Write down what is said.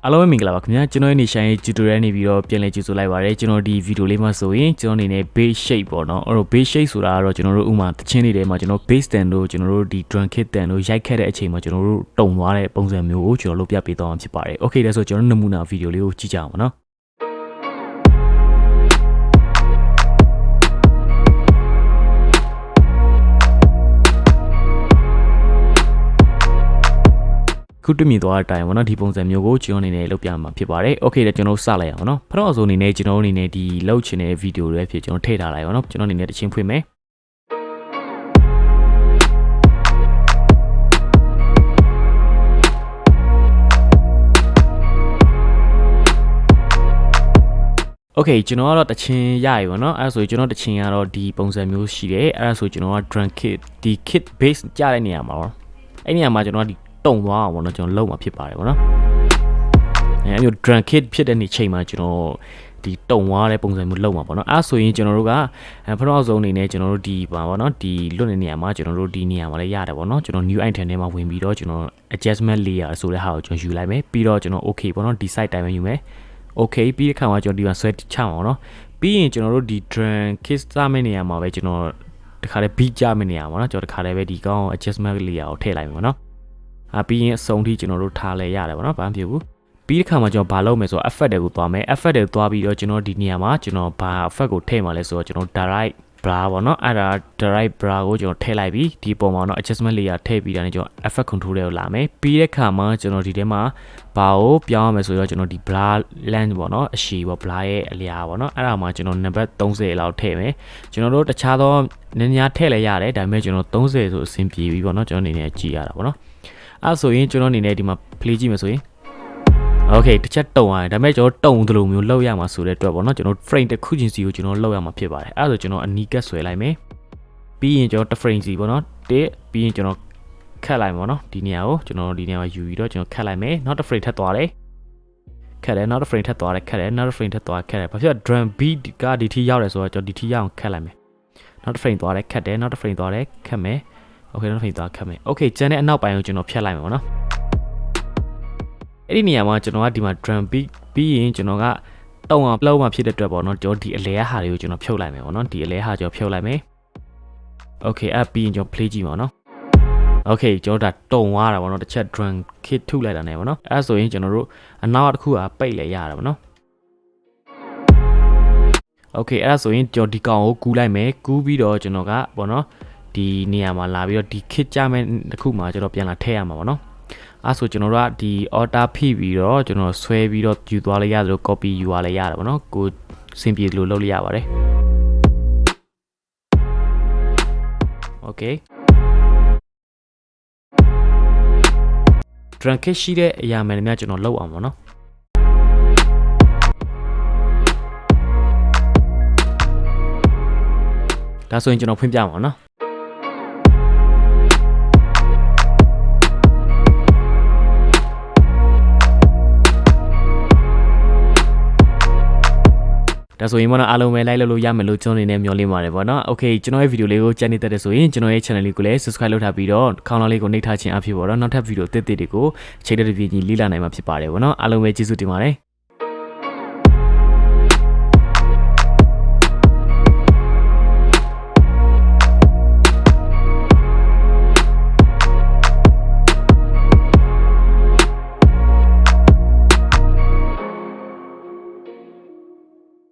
အားလုံးပဲမင်္ဂလာပါခင်ဗျာကျွန်တော်ရဲ့နေဆိုင် tutorial နေပြီးတော့ပြန်လည်ကြိုဆိုလိုက်ပါရစေကျွန်တော်ဒီ video လေးမှာဆိုရင်ကျွန်တော်အနေနဲ့ base shape ပေါ့နော်အဲ့တော့ base shape ဆိုတာကတော့ကျွန်တော်တို့ဥမာတချင်းလေးတွေမှာကျွန်တော် base တန်တို့ကျွန်တော်တို့ဒီ drum kit တန်တို့ရိုက်ခဲ့တဲ့အချိန်မှာကျွန်တော်တို့တုံသွားတဲ့ပုံစံမျိုးကိုကျွန်တော်လုပ်ပြပေးသွားမှာဖြစ်ပါတယ် okay ဒါဆိုကျွန်တော်နမူနာ video လေးကိုကြည့်ကြအောင်နော်ခုတွေ့မြင်သွားတဲ့အတိုင်းပေါ့နော်ဒီပုံစံမျိုးကိုကျွန်တော်အနေနဲ့လုပ်ပြမှာဖြစ်ပါတယ်။ Okay ကျွန်တော်စလိုက်အောင်နော်။ပထမဆုံးအနေနဲ့ကျွန်တော်အနေနဲ့ဒီလုပ်ချင်တဲ့ဗီဒီယိုတွေဖြစ်ကျွန်တော်ထည့်ထားလိုက်ပါနော်။ကျွန်တော်အနေနဲ့တချင်းဖွင့်မယ်။ Okay ကျွန်တော်ကတော့တချင်းရပြီပေါ့နော်။အဲဒါဆိုကျွန်တော်တချင်းကတော့ဒီပုံစံမျိုးရှိတယ်။အဲဒါဆိုကျွန်တော်က drum kit ဒီ kit base ကြားတဲ့နေရာမှာပေါ့။အဲ့နေရာမှာကျွန်တော်ဒီတုံသွားအောင်ပေါ့နော်ကျွန်တော်လုံးမှာဖြစ်ပါတယ်ပေါ့နော်အဲမျိုး drum kit ဖြစ်တဲ့နေ့ချိန်မှာကျွန်တော်ဒီတုံသွားတဲ့ပုံစံမျိုးလုံးမှာပေါ့နော်အဲဆိုရင်ကျွန်တော်တို့ကပထမဆုံးအနေနဲ့ကျွန်တော်တို့ဒီပါပေါ့နော်ဒီလွတ်တဲ့နေရာမှာကျွန်တော်တို့ဒီနေရာမှာလည်းရတယ်ပေါ့နော်ကျွန်တော် new item ထဲမှာဝင်ပြီးတော့ကျွန်တော် adjustment layer ဆိုတဲ့ဟာကိုကျွန်တော်ယူလိုက်မယ်ပြီးတော့ကျွန်တော် okay ပေါ့နော်ဒီ site တိုင်းပဲယူမယ် okay ပြီးတဲ့ခါမှာကျွန်တော်ဒီမှာဆွဲချအောင်နော်ပြီးရင်ကျွန်တော်တို့ဒီ drum kit စမယ့်နေရာမှာပဲကျွန်တော်တခါတည်း beat ကြမယ့်နေရာမှာနော်ကျွန်တော်တခါတည်းပဲဒီကောင် adjustment layer ကိုထည့်လိုက်မယ်ပေါ့နော်ပြီးရင်အဆုံးထိကျွန်တော်တို့ထားလဲရတယ်ပေါ့နော်ဘာမှမဖြစ်ဘူးပြီးတဲ့ခါမှာကျွန်တော်ဘာလုပ်မလဲဆိုတော့ effect တွေကိုသွားမယ် effect တွေသွားပြီးတော့ကျွန်တော်ဒီနေရာမှာကျွန်တော်ဘာ effect ကိုထည့်မှာလဲဆိုတော့ကျွန်တော် direct bra ပေါ့နော်အဲ့ဒါ direct bra ကိုကျွန်တော်ထည့်လိုက်ပြီးဒီပုံမှာတော့ adjustment layer ထည့်ပြီးတာနဲ့ကျွန်တော် effect control တွေကိုလာမယ်ပြီးတဲ့ခါမှာကျွန်တော်ဒီထဲမှာဘာကိုပြောင်းရမယ်ဆိုတော့ကျွန်တော်ဒီ bra length ပေါ့နော်အရှည်ပေါ့ bra ရဲ့အလျာပေါ့နော်အဲ့ဒါမှာကျွန်တော်နံပါတ်30လောက်ထည့်မယ်ကျွန်တော်တို့တခြားသောနည်းနည်းထည့်လဲရတယ်ဒါပေမဲ့ကျွန်တော်30ဆိုအဆင်ပြေပြီပေါ့နော်ကျွန်တော်အနေနဲ့ကြည့်ရတာပေါ့နော်အဲ့ဆိုရင်ကျွန်တော်အနေနဲ့ဒီမှာ play ကြည့်မယ်ဆိုရင် okay တစ်ချက်တုံရတယ်ဒါပေမဲ့ကျွန်တော်တုံသလိုမျိုးလောက်ရမှာဆိုတဲ့အတွက်ပေါ့နော်ကျွန်တော် frame တစ်ခုချင်းစီကိုကျွန်တော်လောက်ရမှာဖြစ်ပါတယ်အဲ့ဆိုကျွန်တော်အနီးကပ်ဆွဲလိုက်မယ်ပြီးရင်ကျွန်တော်တစ် frame စီပေါ့နော်တစ်ပြီးရင်ကျွန်တော်ခတ်လိုက်ပါတော့ဒီနေရာကိုကျွန်တော်ဒီနေရာမှာယူပြီးတော့ကျွန်တော်ခတ်လိုက်မယ်နောက်တစ် frame ထပ်သွားတယ်ခတ်တယ်နောက်တစ် frame ထပ်သွားတယ်ခတ်တယ်နောက်တစ် frame ထပ်သွားခတ်တယ်ဘာဖြစ်လဲ drum beat ကဒီထိရောက်တယ်ဆိုတော့ကျွန်တော်ဒီထိရောက်အောင်ခတ်လိုက်မယ်နောက်တစ် frame သွားတယ်ခတ်တယ်နောက်တစ် frame သွားတယ်ခတ်မယ်okay နောက်ဖိတ်သွားခတ်မယ် okay ကျန်တဲ့အနောက်ပိုင်းကိုကျွန်တော်ဖြတ်လိုက်မယ်ပေါ့နော်အဲ့ဒီနေရာမှာကျွန်တော်ကဒီမှာ drum beat ပြီးရင်ကျွန်တော်ကတုံအောင်လောက်မှဖြစ်တဲ့အတွက်ပေါ့နော်ကျွန်တော်ဒီအလဲဟာတွေကိုကျွန်တော်ဖြုတ်လိုက်မယ်ပေါ့နော်ဒီအလဲဟာကျွန်တော်ဖြုတ်လိုက်မယ် okay အဲ့ပြီးရင်ကျွန်တော် play ကြည့်ပါနော် okay ကျွန်တော်ဒါတုံသွားတာပေါ့နော်တစ်ချက် drum kit ထုတ်လိုက်တာနဲ့ပေါ့နော်အဲ့ဆိုရင်ကျွန်တော်တို့အနောက်တစ်ခုကပိတ်လဲရတာပေါ့နော် okay အဲ့ဆိုရင်ကျွန်တော်ဒီကောင်ကိုကူးလိုက်မယ်ကူးပြီးတော့ကျွန်တော်ကပေါ့နော်ဒီနေရာမှာလာပြီးတော့ဒီ kit ကြမဲ့တစ်ခုမှာကျွန်တော်ပြန်လာထည့်ရမှာပေါ့နော်အဲဆိုကျွန်တော်တို့ကဒီ alter ဖိပြီးတော့ကျွန်တော်ဆွဲပြီးတော့ယူသွားလိုက်ရသလို copy ယူရလိုက်ရတယ်ပေါ့နော်ကိုစင်ပြေလို့လုပ်လိုက်ရပါတယ် okay drum kit ရှိတဲ့အရာမှန်တယ်များကျွန်တော်လုပ်အောင်ပေါ့နော်ဒါဆိုရင်ကျွန်တော်ဖွင့်ပြမှာနော်ဒါဆိုရင်မနော်အားလုံးပဲ like လုပ်လို့ရမယ်လို့ကျွန်တော်အနေနဲ့မျှော်လင့်ပါတယ်ပေါ့နော် okay ကျွန်တော်ရဲ့ video လေးကိုကြိုက်နေတဲ့ဆိုရင်ကျွန်တော်ရဲ့ channel လေးကိုလည်း subscribe လုပ်ထားပြီးတော့ခေါင်းလောင်းလေးကိုနှိပ်ထားခြင်းအဖြစ်ပေါ့နော်နောက်ထပ် video သစ်တွေကိုအချိန်တည်းတပြေးညီလေ့လာနိုင်မှာဖြစ်ပါတယ်ပေါ့နော်အားလုံးပဲကျေးဇူးတင်ပါတယ်